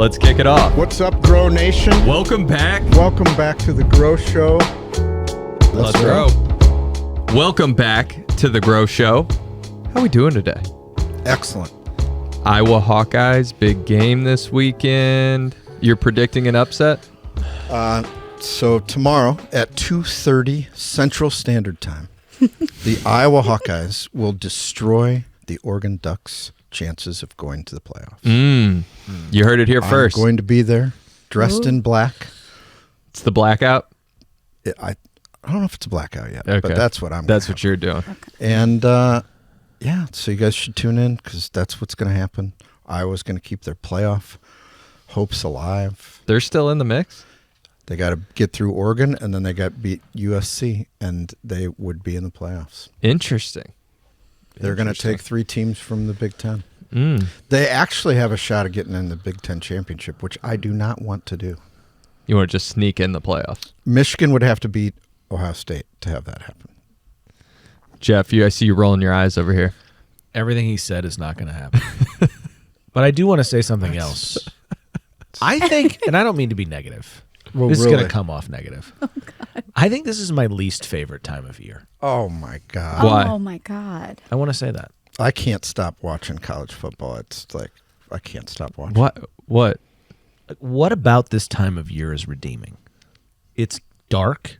Let's kick it off. What's up, Grow Nation? Welcome back. Welcome back to the Grow Show. Let's grow. Welcome back to the Grow Show. How we doing today? Excellent. Iowa Hawkeyes, big game this weekend. You're predicting an upset? So tomorrow at 2:30 Central Standard Time, the Iowa Hawkeyes will destroy the Oregon Ducks' chances of going to the playoffs. You heard it here first. I'm going to be there, dressed in black. It's the blackout? I don't know if it's a blackout yet, Okay. but that's what I'm. That's what you're doing. Okay. And yeah, so you guys should tune in because that's what's going to happen. Iowa's going to keep their playoff hopes alive. They're still in the mix? They got to get through Oregon, and then they got to beat USC, and they would be in the playoffs. Interesting. They're going to take 3 teams from the Big Ten. Mm. They actually have a shot of getting in the Big Ten championship, which I do not want to do. You want to just sneak in the playoffs? Michigan would have to beat Ohio State to have that happen. Jeff, I see you rolling your eyes over here. Everything he said is not going to happen. But I do want to say something else. I think, and I don't mean to be negative. Well, this is really? going to come off negative. Oh, God. I think this is my least favorite time of year. Oh, my God. Why? Oh, my God. I want to say that. I can't stop watching college football. It's like I can't stop watching. What? What about this time of year is redeeming? It's dark.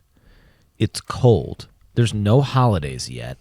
It's cold. There's no holidays yet.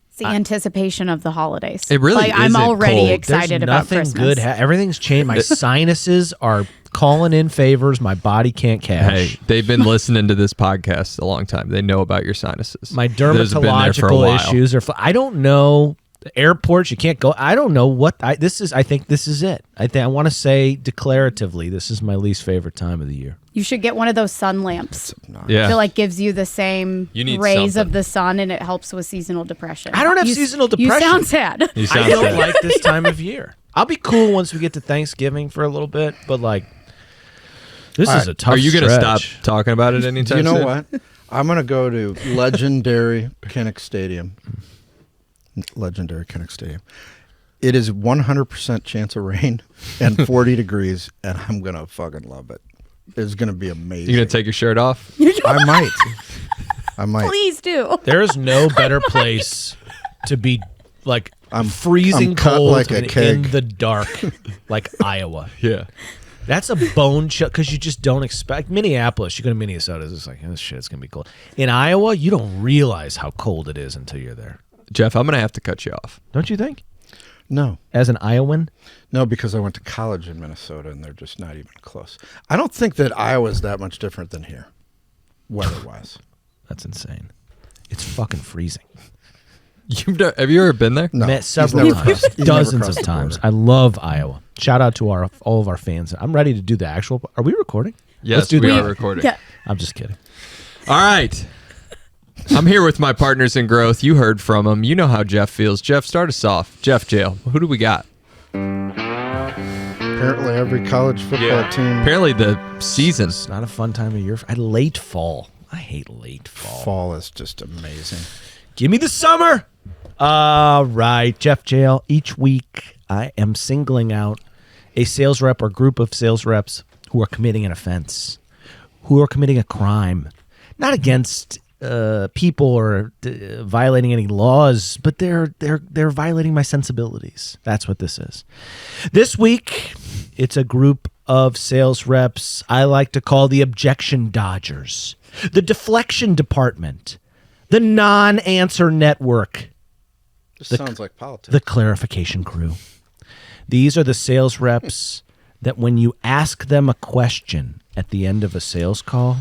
It's the anticipation of the holidays. It really I'm isn't already cold. excited There's about nothing Christmas. good. Everything's changed. My sinuses are calling in favors. My body can't cash. Hey, they've been listening to this podcast a long time. They know about your sinuses. My Those have been there for a dermatological while. issues are. I don't know. The airports, you can't go. I don't know what this is. I think this is it. I want to say declaratively, this is my least favorite time of the year. You should get one of those sun lamps. Yeah. I feel like gives you the same You need rays something. of the sun, and it helps with seasonal depression. I don't have You- seasonal You depression. sound sad. You sound I don't sad. like this time of year. I'll be cool once we get to Thanksgiving for a little bit, but like, this is a tough. Are you going to stop stretch. talking about it Do anytime you know soon? what? I'm going to go to legendary Kinnick Stadium. Legendary Kinnick Stadium. It is 100% chance of rain and 40 degrees, and I'm going to fucking love it. It's going to be amazing. You going to take your shirt off? I might. I might. Please do. There is no better place to be like I'm freezing cut cold like a and keg. in the dark, like Iowa. Yeah. That's a bone chill because you just don't expect Minneapolis. You go to Minnesota, it's like, oh, shit, it's gonna be cold. In Iowa, you don't realize how cold it is until you're there. Jeff, I'm going to have to cut you off. Don't you think? No. As an Iowan, No, because I went to college in Minnesota, and they're just not even close. I don't think that Iowa's that much different than here, weather-wise. that's insane. It's fucking freezing. Have you ever been there? No, Met he's several never times, crossed- he's never dozens crossed of the times. border. I love Iowa. Shout out to all of our fans. I'm ready to do the actual. Are we recording? Yes, Let's do we the- are recording. Yeah. I'm just kidding. All right. I'm here with my partners in growth. You heard from them. You know how Jeff feels. Jeff, start us off. Jeff Jail. Who do we got? Apparently, every college football team Apparently the season. It's not a fun time of year. Late fall. I hate late fall. fall is just amazing. Give me the summer. All right, Jeff Jail. Each week, I am singling out a sales rep or group of sales reps who are committing an offense, who are committing a crime, not against people or violating any laws, but they're violating my sensibilities. That's what this is. This week, it's a group of sales reps I like to call the objection dodgers, the deflection department, the non-answer network, This sounds like politics. the clarification crew. These are the sales reps that when you ask them a question at the end of a sales call,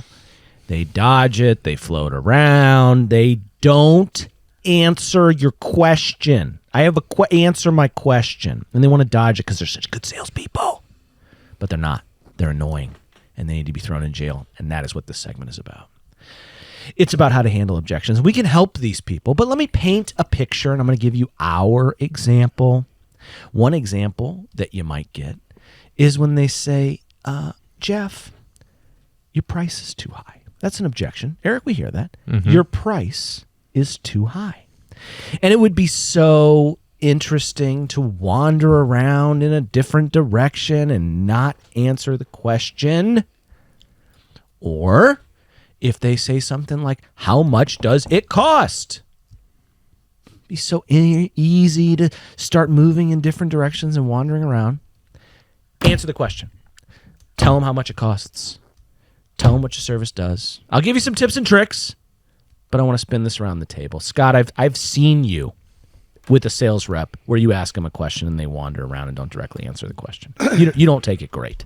they dodge it, they float around, they don't answer your question. I have answer my question, and they want to dodge it because they're such good salespeople. But they're not. They're annoying, and they need to be thrown in jail, and that is what this segment is about. It's about how to handle objections. We can help these people, but let me paint a picture, and I'm going to give you our example. One example that you might get is when they say, Jeff, your price is too high. That's an objection. Eric, we hear that. Your price is too high. And it would be so interesting to wander around in a different direction and not answer the question. Or if they say something like, how much does it cost? It'd be so easy to start moving in different directions and wandering around. Answer the question. Tell them how much it costs. Tell them what your service does. I'll give you some tips and tricks, but I want to spin this around the table. Scott, I've seen you with a sales rep where you ask them a question and they wander around and don't directly answer the question. You don't take it great.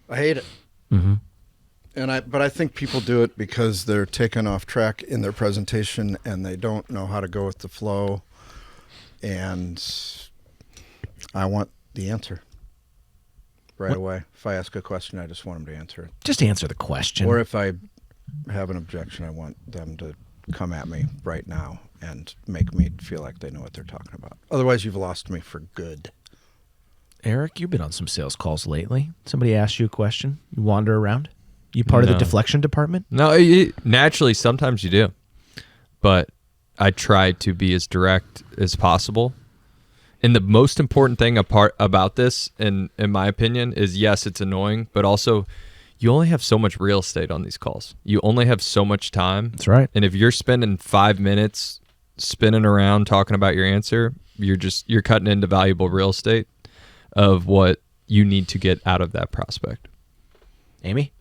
I hate it. Mm-hmm. But I think people do it because they're taken off track in their presentation and they don't know how to go with the flow. And I want the answer right away. If I ask a question, I just want them to answer it. Just answer the question. Or if I have an objection, I want them to come at me right now and make me feel like they know what they're talking about. Otherwise, you've lost me for good. Eric, you've been on some sales calls lately. Somebody asks you a question. You wander around. You part of the deflection department? No, naturally, sometimes you do. But I try to be as direct as possible. And the most important thing about this, in my opinion, is yes, it's annoying, but also you only have so much real estate on these calls. You only have so much time. That's right. And if you're spending 5 minutes spinning around talking about your answer, you're cutting into valuable real estate of what you need to get out of that prospect. Amy?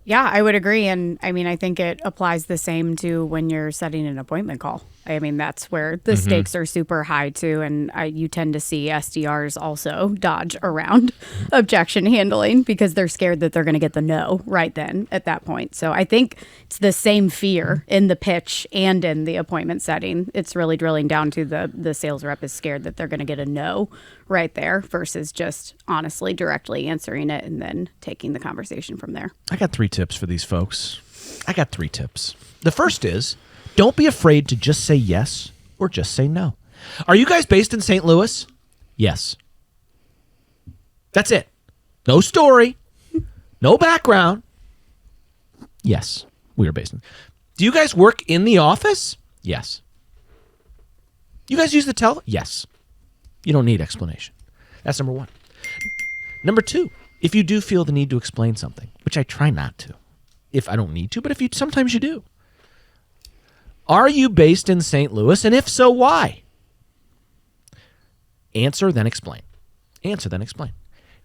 Yeah, I would agree. And I mean, I think it applies the same to when you're setting an appointment call. I mean, that's where the stakes are super high too. And you tend to see SDRs also dodge around objection handling because they're scared that they're going to get the no right then at that point. So I think it's the same fear in the pitch and in the appointment setting. It's really drilling down to the sales rep is scared that they're going to get a no right there versus just honestly directly answering it and then taking the conversation from there. I got 3 tips for these folks. I got 3 tips. The first is, don't be afraid to just say yes or just say no. Are you guys based in St. Louis? Yes. That's it. No story. No background. Yes, we are based in. Do you guys work in the office? Yes. You guys use the tele? Yes. You don't need explanation. That's number 1. Number 2, if you do feel the need to explain something, which I try not to, if I don't need to, but if you sometimes you do. Are you based in St. Louis? And if so, why? Answer, then explain. Answer, then explain.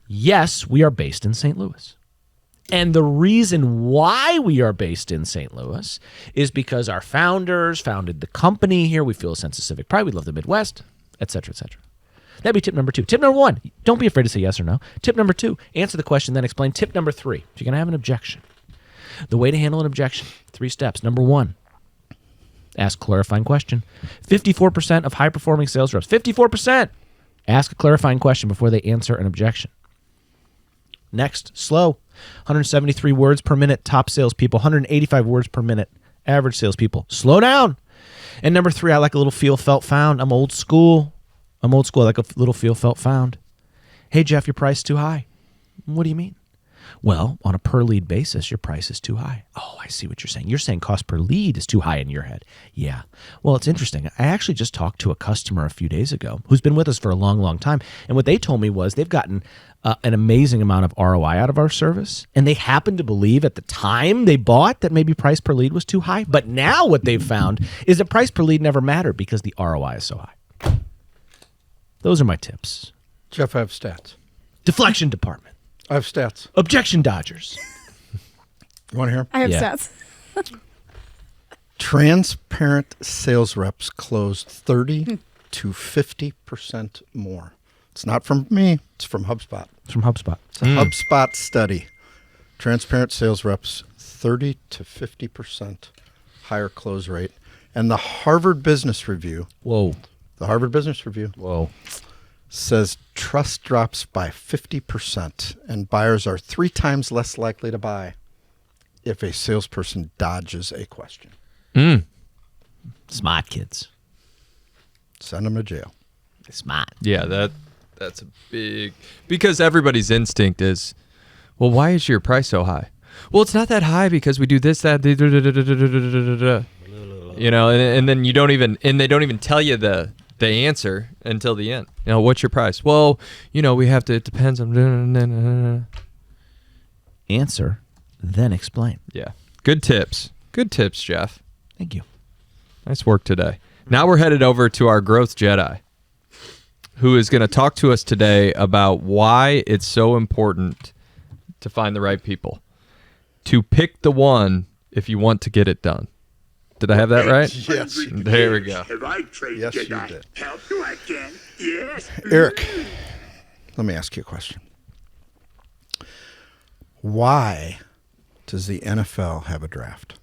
Yes, we are based in St. Louis. And the reason why we are based in St. Louis is because our founders founded the company here. We feel a sense of civic pride. We love the Midwest, et cetera, et cetera. That'd be tip number 2. Tip number 1, don't be afraid to say yes or no. Tip number 2, answer the question, then explain. Tip number 3, if you're going to have an objection, the way to handle an objection, 3 steps. Number 1, ask a clarifying question. 54% of high-performing sales reps, 54%, ask a clarifying question before they answer an objection. Next, slow. 173 words per minute, top salespeople. 185 words per minute, average salespeople. Slow down. And number 3, I like a little feel, felt, found. I'm old school. I like a little feel, felt, found. Hey, Jeff, your price is too high. What do you mean? Well, on a per lead basis, your price is too high. Oh, I see what you're saying. You're saying cost per lead is too high in your head. Yeah. Well, it's interesting. I actually just talked to a customer a few days ago who's been with us for a long, long time. And what they told me was they've gotten an amazing amount of ROI out of our service. And they happened to believe at the time they bought that maybe price per lead was too high. But now what they've found is that price per lead never mattered because the ROI is so high. Those are my tips. Jeff, I have stats. Deflection department. I have stats. Objection dodgers. You want to hear? I have Yeah. stats. Transparent sales reps closed 30 to 50% more. It's not from me. It's from HubSpot. It's from HubSpot. It's a HubSpot study. Transparent sales reps, 30 to 50% higher close rate. And the Harvard Business Review, Whoa. says trust drops by 50% and buyers are 3 times less likely to buy if a salesperson dodges a question. Smart kids. Send them to jail. Smart. Yeah, that's a big, because everybody's instinct is, well, why is your price so high? Well, it's not that high because we do this, that. you know, and then they don't even tell you the answer until the end. You know, what's your price? Well, you know, we have to. It depends on. Answer, then explain. Yeah, good tips. Good tips, Jeff. Thank you. Nice work today. Now we're headed over to our growth Jedi, who is going to talk to us today about why it's so important to find the right people, to pick the one if you want to get it done. Did I have that right? Yes. There we go. Yes, you did. Help you I can. Yes. Eric, let me ask you a question. Why does the NFL have a draft?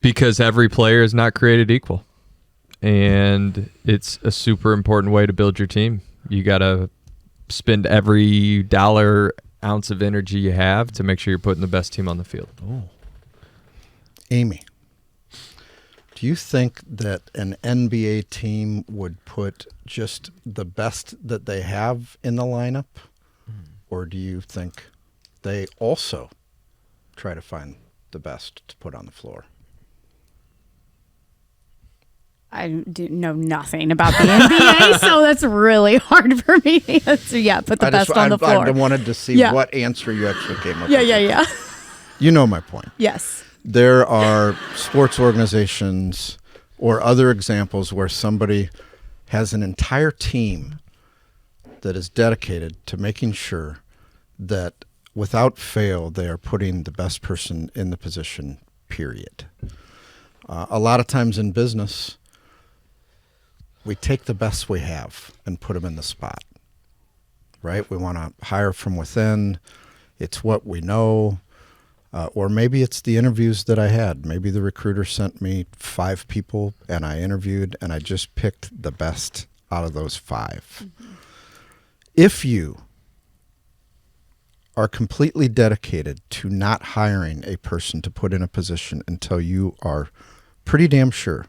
Because every player is not created equal. And it's a super important way to build your team. You got to spend every dollar, ounce of energy you have to make sure you're putting the best team on the field. Oh. Amy, do you think that an NBA team would put just the best that they have in the lineup? Or do you think they also try to find the best to put on the floor? I do know nothing about the NBA, so that's really hard for me to answer. Yeah, put the best on the floor. I wanted to see what answer you actually came up with. Yeah. You know my point. Yes. There are sports organizations or other examples where somebody has an entire team that is dedicated to making sure that without fail they are putting the best person in the position, period. A lot of times in business, we take the best we have and put them in the spot, right? We want to hire from within. It's what we know. Or maybe it's the interviews that I had. Maybe the recruiter sent me 5 people and I interviewed and I just picked the best out of those 5. Mm-hmm. If you are completely dedicated to not hiring a person to put in a position until you are pretty damn sure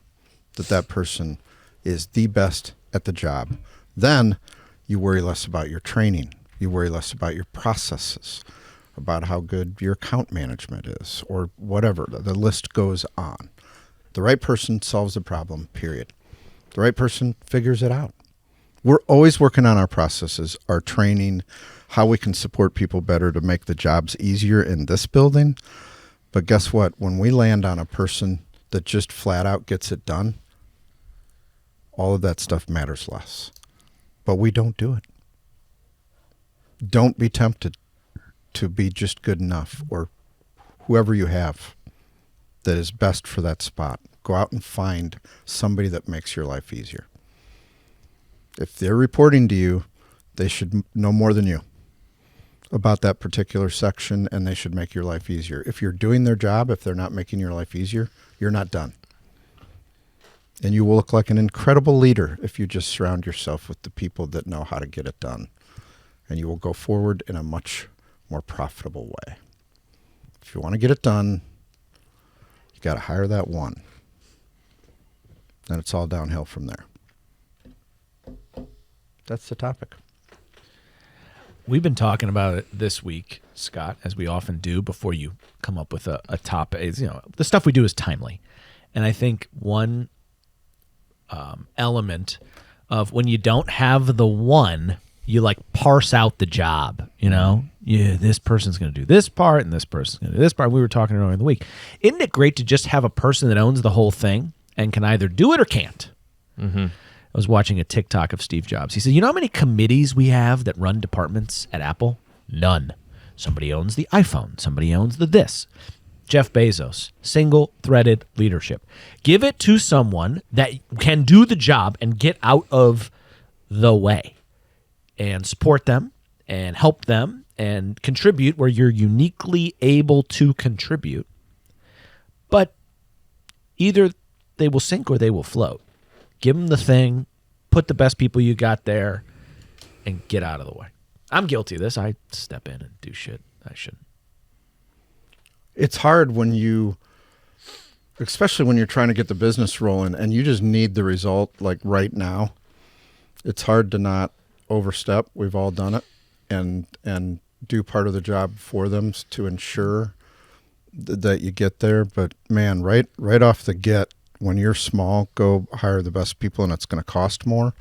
that that person is the best at the job, then you worry less about your training. You worry less about your processes, about how good your account management is, or whatever. The list goes on. The right person solves the problem, period. The right person figures it out. We're always working on our processes, our training, how we can support people better to make the jobs easier in this building. But guess what? When we land on a person that just flat out gets it done, all of that stuff matters less. But we don't do it. Don't be tempted to be just good enough, or whoever you have that is best for that spot. Go out and find somebody that makes your life easier. If they're reporting to you, they should know more than you about that particular section, and they should make your life easier. If you're doing their job, if they're not making your life easier, you're not done. And you will look like an incredible leader if you just surround yourself with the people that know how to get it done. And you will go forward in a much more profitable way. If you want to get it done, you got to hire that one. Then it's all downhill from there. That's the topic. We've been talking about it this week, Scott, as we often do before you come up with a topic. You know, the stuff we do is timely. And I think one element of when you don't have the one, you like parse out the job, you know? Yeah, this person's going to do this part and this person's going to do this part. We were talking earlier in the week. Isn't it great to just have a person that owns the whole thing and can either do it or can't? Mm-hmm. I was watching a TikTok of Steve Jobs. He said, you know how many committees we have that run departments at Apple? None. Somebody owns the iPhone. Somebody owns the this. Jeff Bezos, single-threaded leadership. Give it to someone that can do the job and get out of the way and support them and help them and contribute where you're uniquely able to contribute. But either they will sink or they will float. Give them the thing, put the best people you got there, and get out of the way. I'm guilty of this. I step in and do shit I shouldn't. It's hard when you, especially when you're trying to get the business rolling and you just need the result like right now. It's hard to not overstep. We've all done it, and do part of the job for them to ensure that you get there. But man, right off the get, when you're small, go hire the best people, and it's going to cost more.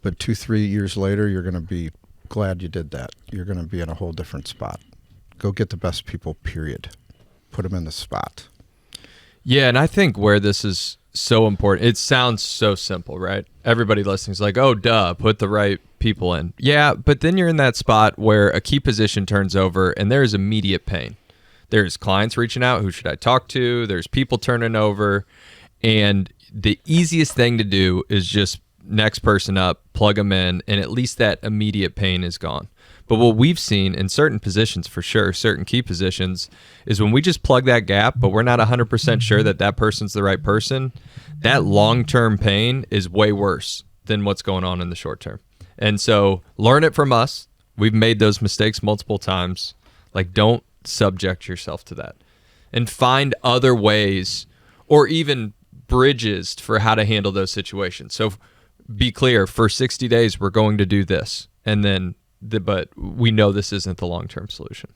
But 2-3 years later, you're going to be glad you did that. You're going to be in a whole different spot. Go get the best people, period. Put them in the spot. Yeah, and I think where this is so important, it sounds so simple, right? Everybody listening is like, oh, duh, put the right people in. Yeah, but then you're in that spot where a key position turns over and there is immediate pain. There's clients reaching out, who should I talk to? There's people turning over. And the easiest thing to do is just next person up, plug them in, and at least that immediate pain is gone. But what we've seen in certain positions, for sure, certain key positions, is when we just plug that gap, but we're not 100% sure that that person's the right person, that long-term pain is way worse than what's going on in the short term. And so learn it from us. We've made those mistakes multiple times. Like, don't subject yourself to that. And find other ways or even bridges for how to handle those situations. So be clear, for 60 days, we're going to do this. And then but we know this isn't the long-term solution.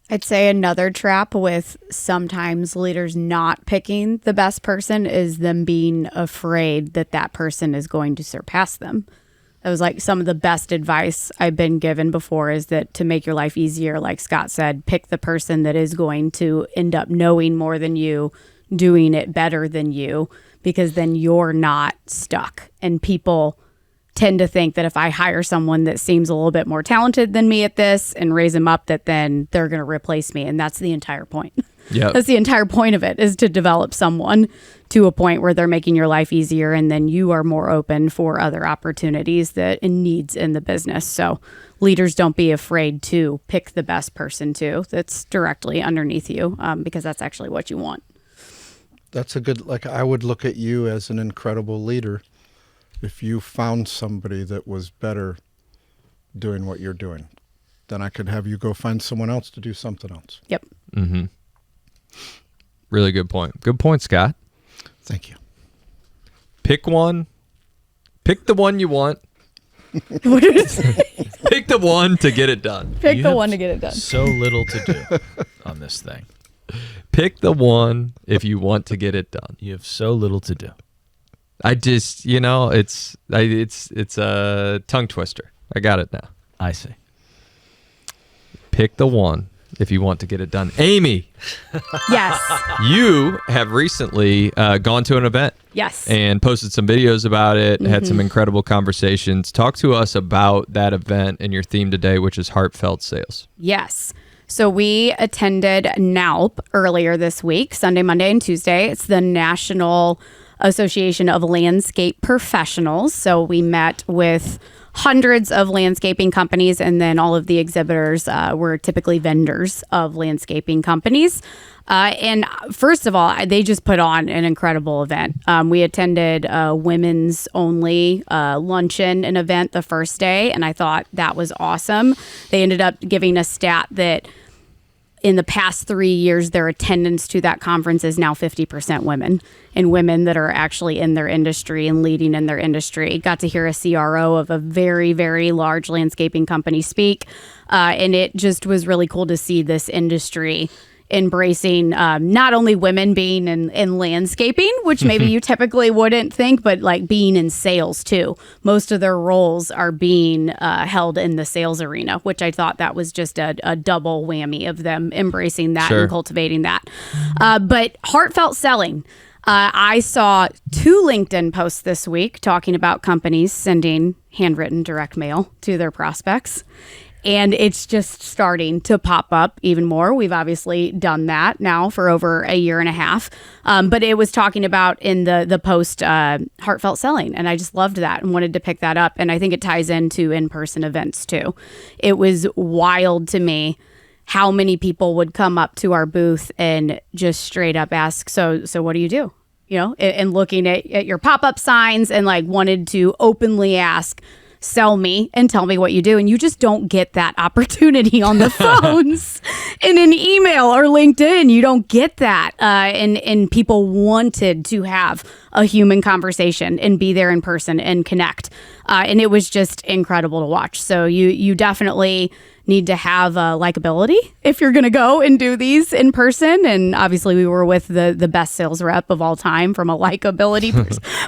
I'd say another trap with sometimes leaders not picking the best person is them being afraid that that person is going to surpass them. That was like some of the best advice I've been given before, is that to make your life easier, like Scott said, pick the person that is going to end up knowing more than you, doing it better than you, because then you're not stuck. And people tend to think that if I hire someone that seems a little bit more talented than me at this and raise them up, that then they're going to replace me. And that's the entire point. Yeah, that's the entire point of it, is to develop someone to a point where they're making your life easier, and then you are more open for other opportunities that and needs in the business. So leaders, don't be afraid to pick the best person too that's directly underneath you, because that's actually what you want. That's a good, like, I would look at you as an incredible leader if you found somebody that was better doing what you're doing. Then I could have you go find someone else to do something else. Yep. Mm-hmm. Really good point. Good point, Scott. Thank you. Pick one. Pick the one you want. What did it say? Pick the one to get it done. Pick the one to get it done. So little to do on this thing. Pick the one if you want to get it done. You have so little to do. I just, it's a tongue twister. I got it now. I see. Pick the one if you want to get it done. Amy. Yes. You have recently gone to an event. Yes. And posted some videos about it, had some incredible conversations. Talk to us about that event and your theme today, which is heartfelt sales. Yes. So we attended NALP earlier this week, Sunday, Monday, and Tuesday. It's the National Association of Landscape Professionals. So we met with hundreds of landscaping companies, and then all of the exhibitors were typically vendors of landscaping companies. And first of all, they just put on an incredible event. We attended a women's only luncheon and event the first day, and I thought that was awesome. They ended up giving a stat that in the past 3 years, their attendance to that conference is now 50% women, and women that are actually in their industry and leading in their industry. Got to hear a CRO of a very, very large landscaping company speak, and it just was really cool to see this industry embracing not only women being in landscaping, which maybe you typically wouldn't think, but like being in sales too. Most of their roles are being held in the sales arena, which I thought that was just a double whammy of them embracing that and cultivating that. But heartfelt selling. I saw 2 LinkedIn posts this week talking about companies sending handwritten direct mail to their prospects. And it's just starting to pop up even more. We've obviously done that now for over a year and a half. But it was talking about in the post heartfelt selling. And I just loved that and wanted to pick that up. And I think it ties into in-person events too. It was wild to me how many people would come up to our booth and just straight up ask, so what do you do? And looking at your pop-up signs and like wanted to openly ask, sell me and tell me what you do. And you just don't get that opportunity on the phones in an email or LinkedIn. You don't get that. And people wanted to have a human conversation and be there in person and connect. And it was just incredible to watch. So you definitely need to have likability if you're going to go and do these in person. And obviously we were with the best sales rep of all time from a likability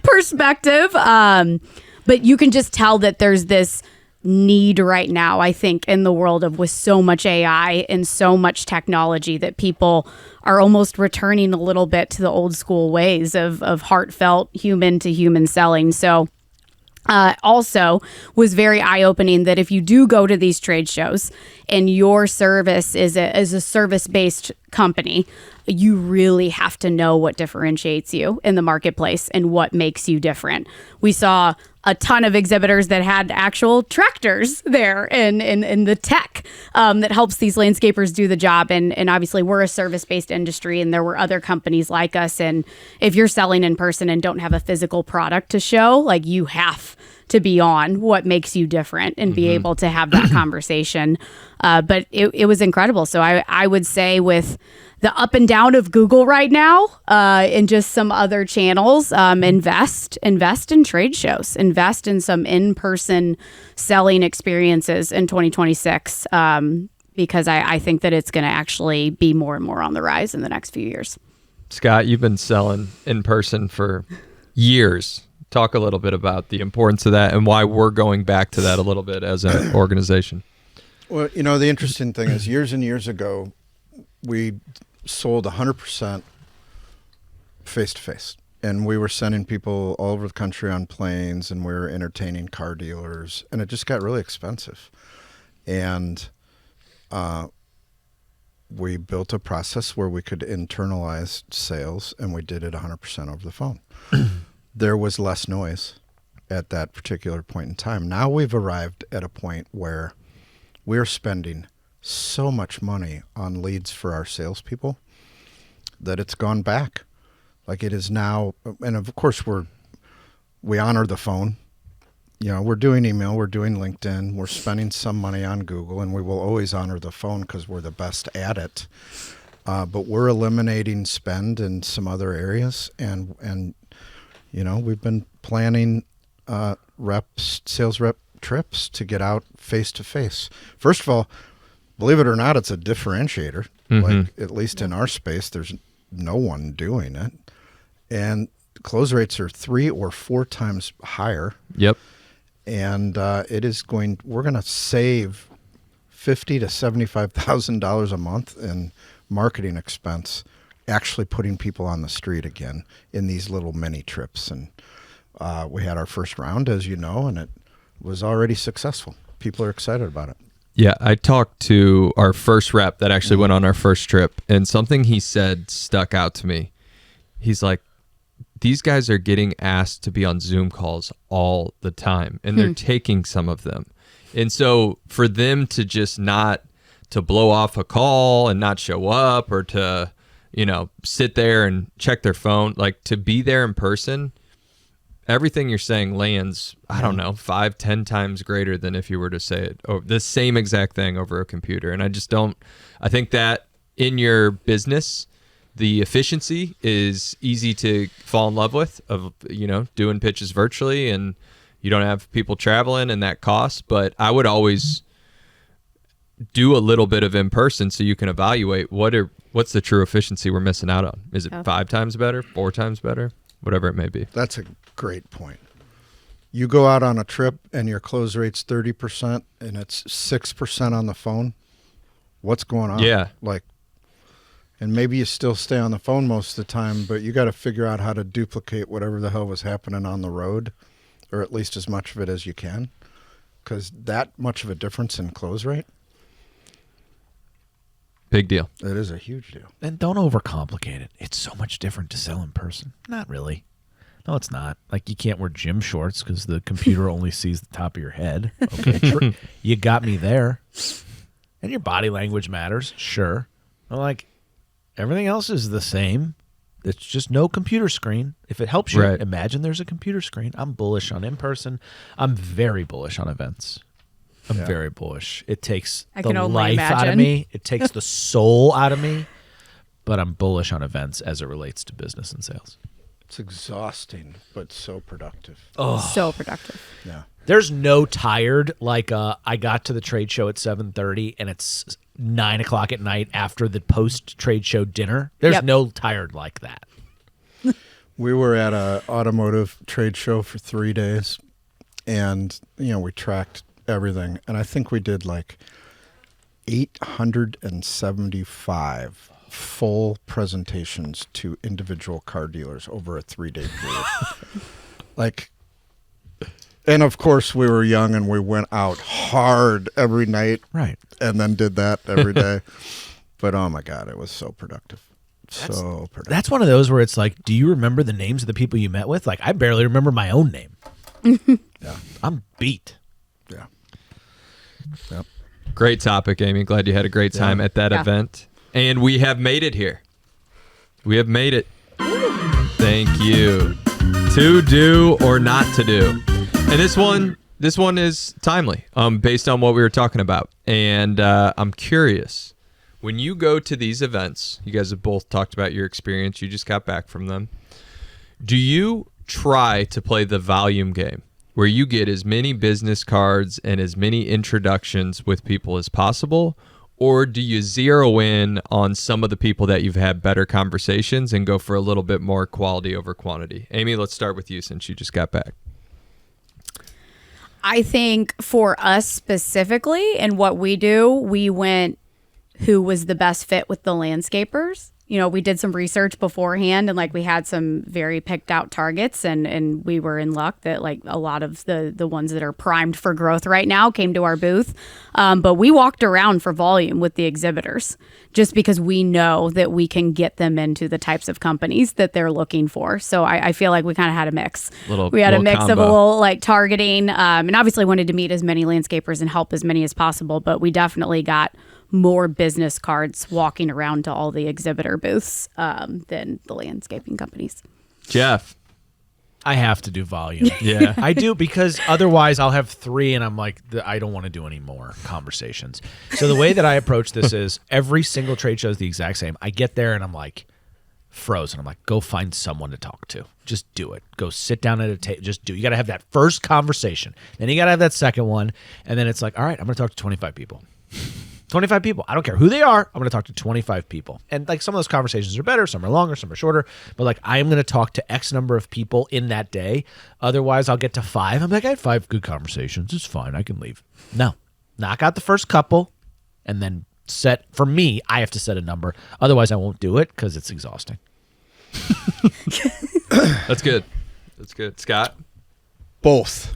perspective. But you can just tell that there's this need right now, I think, in the world of with so much AI and so much technology that people are almost returning a little bit to the old school ways of heartfelt human to human selling. So also was very eye-opening that if you do go to these trade shows and your service is a service-based company, you really have to know what differentiates you in the marketplace and what makes you different. We saw a ton of exhibitors that had actual tractors there and the tech that helps these landscapers do the job. And obviously we're a service-based industry and there were other companies like us. And if you're selling in person and don't have a physical product to show, like you have to be on what makes you different and be able to have that conversation. But it was incredible. So I would say with the up and down of Google right now and just some other channels, invest in trade shows, invest in some in-person selling experiences in 2026 because I think that it's going to actually be more and more on the rise in the next few years. Scott, you've been selling in person for years. Talk a little bit about the importance of that and why we're going back to that a little bit as an organization. Well, the interesting thing is years and years ago, we sold 100% face-to-face. And we were sending people all over the country on planes, and we were entertaining car dealers. And it just got really expensive. And we built a process where we could internalize sales, and we did it 100% over the phone. There was less noise at that particular point in time. Now we've arrived at a point where we're spending so much money on leads for our salespeople that it's gone back. Like it is now, and of course we honor the phone. We're doing email, we're doing LinkedIn, we're spending some money on Google, and we will always honor the phone because we're the best at it. But we're eliminating spend in some other areas, and we've been planning sales rep trips to get out face to face. First of all, believe it or not, it's a differentiator. Like at least in our space, there's no one doing it, and close rates are 3 or 4 times higher. Yep. And we're going to save $50,000 to $75,000 a month in marketing expense, actually putting people on the street again in these little mini trips. And we had our first round, as you know, and it was already successful. People are excited about it. Yeah, I talked to our first rep that actually went on our first trip, and something he said stuck out to me. He's like, these guys are getting asked to be on Zoom calls all the time, and they're taking some of them. And so for them to just not to blow off a call and not show up or to, sit there and check their phone, like to be there in person, everything you're saying lands, 5-10 times greater than if you were to say it or the same exact thing over a computer. And I think that in your business, the efficiency is easy to fall in love with of, doing pitches virtually, and you don't have people traveling and that costs. But I would always do a little bit of in person so you can evaluate what's the true efficiency we're missing out on. Is it 5 times better, 4 times better, whatever it may be? That's a great point. You go out on a trip and your close rate's 30% and it's 6% on the phone. What's going on? Yeah. And maybe you still stay on the phone most of the time, but you got to figure out how to duplicate whatever the hell was happening on the road, or at least as much of it as you can, because that much of a difference in close rate. Big deal. It is a huge deal. And don't overcomplicate it. It's so much different to sell in person. Not really. No, it's not. Like you can't wear gym shorts because the computer only sees the top of your head. Okay, you got me there. And your body language matters, sure. But everything else is the same. It's just no computer screen. If it helps you, Right. imagine there's a computer screen. I'm bullish on in-person. I'm very bullish on events. I'm very bullish. It takes I the can only life out of imagine. me. It takes the soul out of me. But I'm bullish on events as it relates to business and sales. It's exhausting, but so productive. So productive. Yeah. There's no tired like I got to the trade show at 7:30 and it's 9 o'clock at night after the post trade show dinner. There's Yep. no tired like that. We were at a automotive trade show for 3 days, and we tracked everything, and I think we did like 875 full presentations to individual car dealers over a 3-day period. And of course we were young and we went out hard every night, Right. and then did that every day. But oh my God, it was so productive. So productive. That's one of those where it's like, do you remember the names of the people you met with? Like, I barely remember my own name. Yeah. I'm beat. Yeah. Yep. Great topic, Amy. Glad you had a great time at that Yeah. event. And we have made it here. We have made it. Thank you. To do or not to do. And this one is timely, based on what we were talking about. And I'm curious, when you go to these events, you guys have both talked about your experience. You just got back from them. Do you try to play the volume game, where you get as many business cards and as many introductions with people as possible? Or do you zero in on some of the people that you've had better conversations and go for a little bit more quality over quantity? Amy, let's start with you since you just got back. I think for us specifically and what we do, we went who was the best fit with the landscapers. We did some research beforehand, and we had some very picked out targets, and we were in luck that a lot of the ones that are primed for growth right now came to our booth. But we walked around for volume with the exhibitors just because we know that we can get them into the types of companies that they're looking for. So I feel like we kind of had a mix. We had a mix of a little targeting, and obviously wanted to meet as many landscapers and help as many as possible, but we definitely got more business cards walking around to all the exhibitor booths than the landscaping companies. Jeff. I have to do volume. Yeah. I do, because otherwise I'll have 3 and I'm like, I don't want to do any more conversations. So the way that I approach this is every single trade show is the exact same. I get there and I'm like frozen. I'm like, go find someone to talk to. Just do it. Go sit down at a table. Just do it. You got to have that first conversation. Then you got to have that second one. And then it's like, all right, I'm going to talk to 25 people. 25 people. I don't care who they are. I'm going to talk to 25 people. And some of those conversations are better. Some are longer. Some are shorter. But I am going to talk to X number of people in that day. Otherwise, I'll get to 5. I'm like, I had 5 good conversations. It's fine. I can leave. No. Knock out the first couple and then for me, I have to set a number. Otherwise, I won't do it because it's exhausting. That's good. That's good. Scott? Both.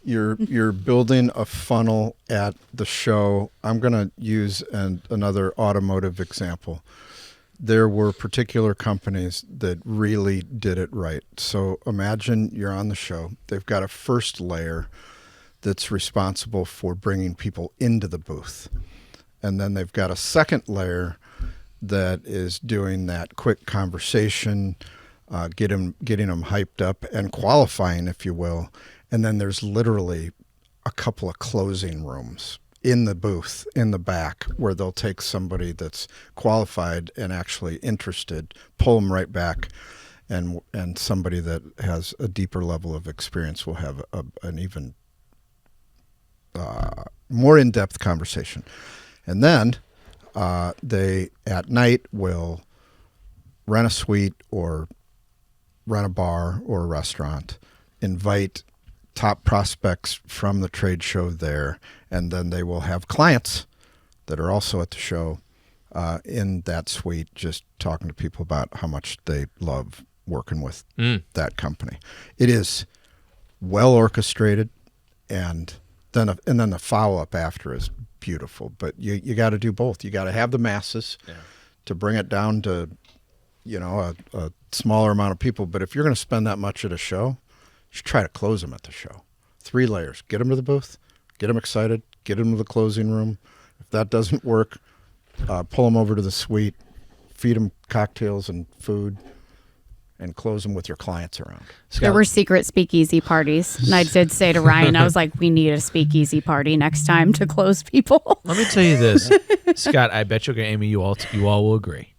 You're building a funnel at the show. I'm going to use another automotive example. There were particular companies that really did it right. So imagine you're on the show. They've got a first layer that's responsible for bringing people into the booth. And then they've got a second layer that is doing that quick conversation, getting them hyped up and qualifying, if you will. And then there's literally a couple of closing rooms in the booth in the back where they'll take somebody that's qualified and actually interested, pull them right back, and somebody that has a deeper level of experience will have an even more in-depth conversation. And then they at night will rent a suite or rent a bar or a restaurant, invite top prospects from the trade show there, and then they will have clients that are also at the show in that suite, just talking to people about how much they love working with that company. It is well orchestrated, and then the follow-up after is beautiful. But you got to do both. You got to have the masses to bring it down to a smaller amount of people. But if you're going to spend that much at a show, you should try to close them at the show. 3 layers. Get them to the booth, get them excited, get them to the closing room. If that doesn't work, pull them over to the suite, feed them cocktails and food, and close them with your clients around. There were secret speakeasy parties. And I did say to Ryan, I was like, we need a speakeasy party next time to close people. Let me tell you this, Scott. I bet you, Amy, you all will agree.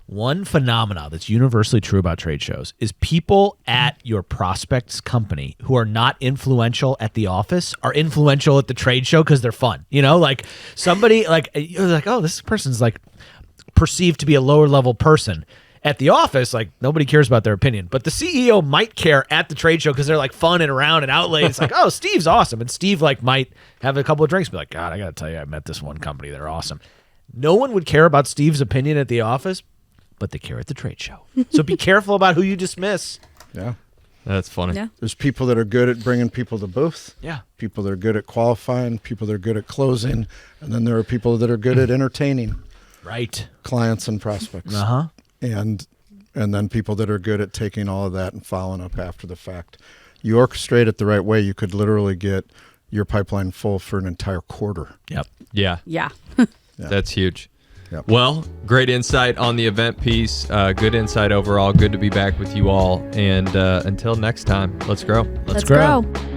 One phenomena that's universally true about trade shows is people at your prospect's company who are not influential at the office are influential at the trade show because they're fun. You know, like somebody like you're like, oh, this person's like perceived to be a lower level person. At the office, like nobody cares about their opinion, but the CEO might care at the trade show because they're like fun and around and out late. It's like, oh, Steve's awesome, and Steve like might have a couple of drinks, and be like, God, I gotta tell you, I met this one company, they're awesome. No one would care about Steve's opinion at the office, but they care at the trade show. So be careful about who you dismiss. Yeah. That's funny. Yeah. There's people that are good at bringing people to booth. Yeah. People that are good at qualifying, people that are good at closing, and then there are people that are good at entertaining Right. clients and prospects. Uh-huh. And then people that are good at taking all of that and following up after the fact. You orchestrate it the right way, you could literally get your pipeline full for an entire quarter. Yep. Yeah. Yeah. That's huge. Yep. Well, great insight on the event piece. Good insight overall. Good to be back with you all. And until next time, let's grow. Let's grow. grow.